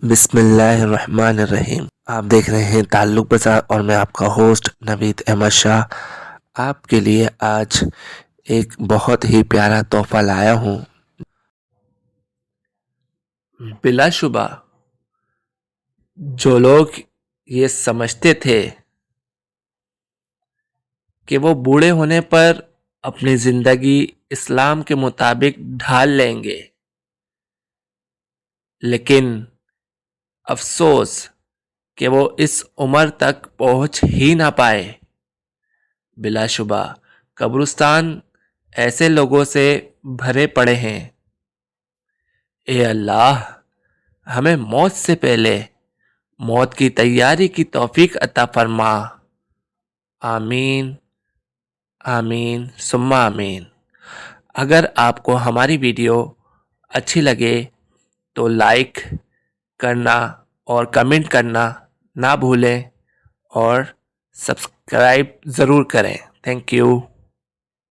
بسم اللہ الرحمن الرحیم۔ آپ دیکھ رہے ہیں تعلق بازار اور میں آپ کا ہوسٹ نوید احمد شاہ آپ کے لیے آج ایک بہت ہی پیارا تحفہ لایا ہوں۔ بلا شبہ جو لوگ یہ سمجھتے تھے کہ وہ بوڑھے ہونے پر اپنی زندگی اسلام کے مطابق ڈھال لیں گے، لیکن افسوس کہ وہ اس عمر تک پہنچ ہی نہ پائے۔ بلا شبہ قبرستان ایسے لوگوں سے بھرے پڑے ہیں۔ اے اللہ، ہمیں موت سے پہلے موت کی تیاری کی توفیق عطا فرما۔ آمین آمین ثم آمین۔ اگر آپ کو ہماری ویڈیو اچھی لگے تو لائک کرنا اور کمنٹ کرنا نہ بھولیں اور سبسکرائب ضرور کریں۔ Thank you.